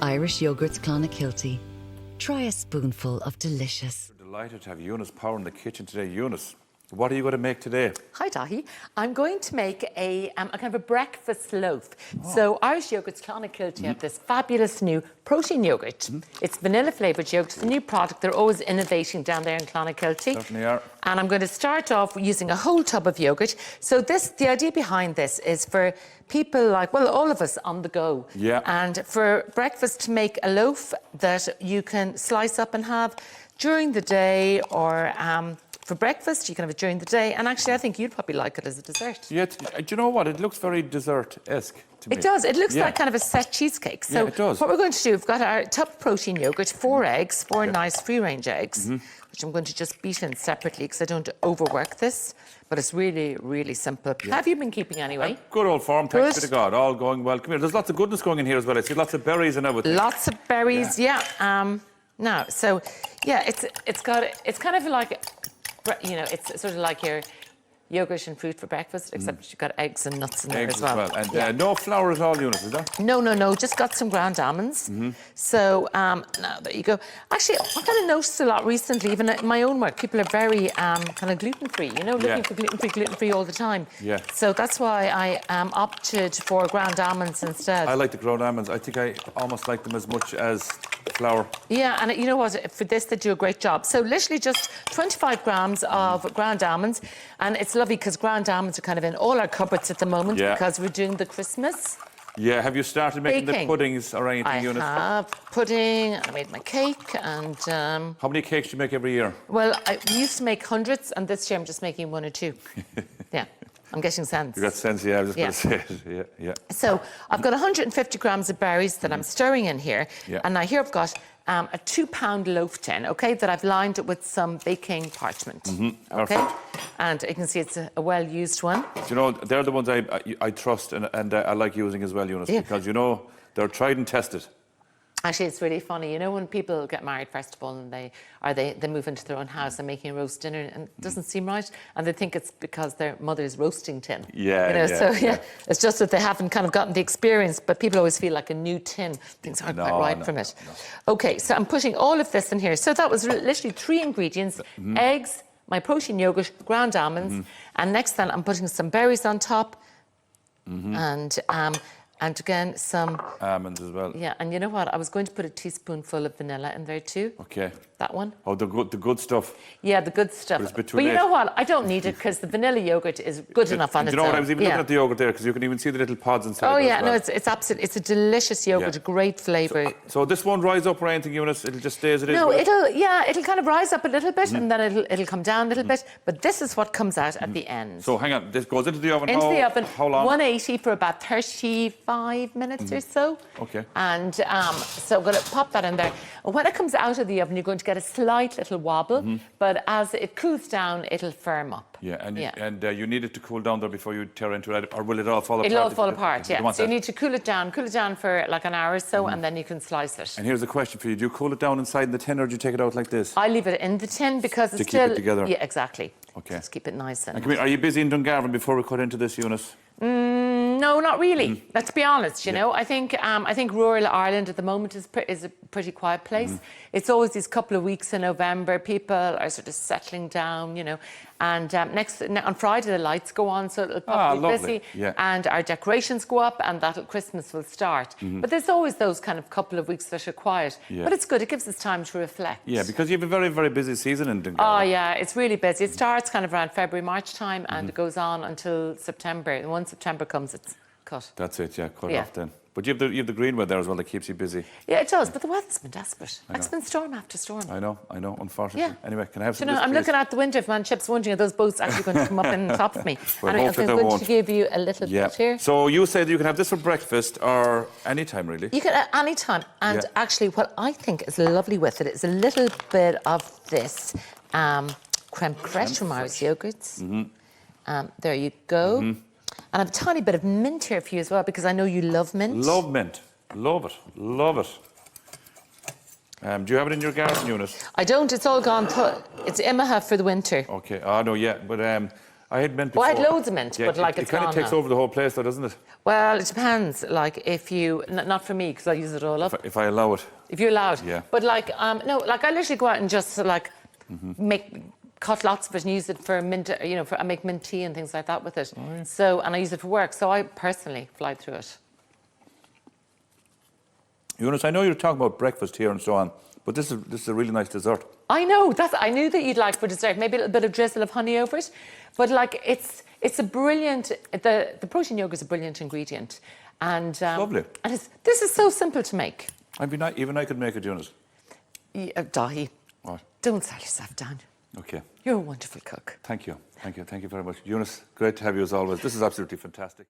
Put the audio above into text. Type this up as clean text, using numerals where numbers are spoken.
Irish yogurt's Clonakilty. Try a spoonful of delicious. We're delighted to have Eunice Power in the kitchen today. Eunice, what are you going to make today? Hi, Dahi. I'm going to make a kind of a breakfast loaf. So Irish yogurt's Clonakilty have this fabulous new protein yogurt. It's vanilla flavoured yogurt. It's a new product. They're always innovating down there in Clonakilty. Certainly are. And I'm going to start off using a whole tub of yogurt. So the idea behind this is for people like, well, all of us on the go. Yeah. And for breakfast to make a loaf that you can slice up and have during the day, or for breakfast, you can have it during the day. And actually, I think you'd probably like it as a dessert. Yeah, do you know what? It looks very dessert-esque to me. It does. It looks like kind of a set cheesecake. So yeah, it does. What we're going to do, we've got our tub of protein yogurt, 4 eggs, 4 nice free-range eggs, which I'm going to just beat in separately because I don't overwork this. But it's really, really simple. Yeah. Have you been keeping anyway? Good old form, thanks be to God. All going well. Come here. There's lots of goodness going in here as well. I see lots of berries and everything. Lots of berries, yeah. Now, so yeah, it's kind of like, you know, it's sort of like your yogurt and fruit for breakfast, except you've got eggs and nuts in there as well. And no flour at all, Eunice, is there? No, just got some ground almonds. So now there you go. Actually, I've kind of noticed a lot recently, even in my own work, people are very kind of gluten-free, you know, looking for gluten-free all the time. Yeah. So that's why I opted for ground almonds instead. I like the ground almonds. I think I almost like them as much as flour. Yeah, and you know what? For this, they do a great job. So literally just 25 grams of ground almonds. And it's lovely because ground almonds are kind of in all our cupboards at the moment because we're doing the Christmas. Yeah, have you started making baking. The puddings or anything, Eunice? I have pudding, and I made my cake, and... How many cakes do you make every year? Well, we used to make hundreds, and this year I'm just making 1 or 2. Yeah, I'm getting sense. You got sense, yeah, I was just going to say it. Yeah. So I've got 150 grams of berries that I'm stirring in here, and now here I've got a 2-pound loaf tin, okay, that I've lined it with some baking parchment, okay? And you can see it's a well-used one. Do you know, they're the ones I trust and I like using as well, Eunice, because, you know, they're tried and tested. Actually, it's really funny. You know, when people get married, first of all, and they move into their own house and making a roast dinner, and it doesn't seem right, and they think it's because their mother's roasting tin. Yeah, you know, it's just that they haven't kind of gotten the experience, but people always feel like a new tin. Things aren't quite right from it. Okay, so I'm putting all of this in here. So that was literally 3 ingredients, eggs, my protein yogurt, ground almonds, and next then I'm putting some berries on top, and again, some... almonds as well. Yeah, and you know what? I was going to put a teaspoonful of vanilla in there too. Okay. That one. Oh, the good stuff. Yeah, the good stuff. But it's a bit too late. late. You know what? I don't need it because the vanilla yogurt is good enough on its own. Do you know what? I was even looking at the yogurt there because you can even see the little pods inside. Oh yeah, no, it's absolutely, it's a delicious yogurt, a great flavour. So this won't rise up or anything, Eunice? It'll just stay as it is? No, it'll kind of rise up a little bit and then it'll come down a little bit. But this is what comes out at the end. So hang on, this goes into the oven. Into the oven. How long? 180 for about 35 minutes or so. Okay. And so I'm going to pop that in there. And when it comes out of the oven, you're going to get a slight little wobble, but as it cools down, it'll firm up. Yeah, and you need it to cool down there before you tear into it, or will it all fall apart? It'll all fall apart, yeah. So you need to cool it down for like an hour or so, and then you can slice it. And here's a question for you. Do you cool it down inside the tin, or do you take it out like this? I leave it in the tin because it's still... To keep it together? Yeah, exactly. Okay. Just keep it nice and... Come here, are you busy in Dungarvan before we cut into this, Eunice? No, not really. Let's be honest. You know, I think rural Ireland at the moment is a pretty quiet place. It's always these couple of weeks in November. People are sort of settling down. You know, and on Friday the lights go on, so it'll probably be busy. Yeah. And our decorations go up, and Christmas will start. But there's always those kind of couple of weeks that are quiet. Yeah. But it's good. It gives us time to reflect. Yeah, because you have a very, very busy season in Dungarvan. Oh yeah, it's really busy. It starts kind of around February, March time, and it goes on until September. And once September comes, it's cut. That's it, yeah, cut off then. But you have the green weather there as well that keeps you busy. Yeah, it does, but the weather's been desperate. It's been storm after storm. I know, unfortunately. Yeah. Anyway, can I have some of this, I'm looking out the window, if man Chip's wondering, are those boats actually going to come up on top of me? Well, anyway, I'm going to give you a little bit here. So you say that you can have this for breakfast or any time, really? You can at any time. And actually, what I think is lovely with it is a little bit of this creme fraiche from Irish yogurts. There you go. And I have a tiny bit of mint here for you as well, because I know you love mint. Love mint. Love it. Love it. Do you have it in your garden, Eunice? I don't. It's all gone. It's Imaha for the winter. Okay. Oh, no, yeah. But I had mint before. Well, I had loads of mint, Yeah, but like it it's kind of gone takes now. over the whole place, though, doesn't it? Well, it depends. Like if you, not for me because I use it all up. If I allow it. If you're allowed. Yeah. But like, no, like I literally go out and just like cut lots of it and use it for mint, you know, I make mint tea and things like that with it. Oh, yeah. So, and I use it for work. So I personally fly through it. Eunice, I know you're talking about breakfast here and so on, but this is a really nice dessert. I know, I knew that you'd like for dessert, maybe a little bit of drizzle of honey over it. But like, it's a brilliant, the protein yogurt is a brilliant ingredient. And Lovely. And this is so simple to make. Even I could make it, Eunice. Dahi, What? don't sell yourself down. Okay. You're a wonderful cook. Thank you. Thank you. Thank you very much. Eunice, great to have you as always. This is absolutely fantastic.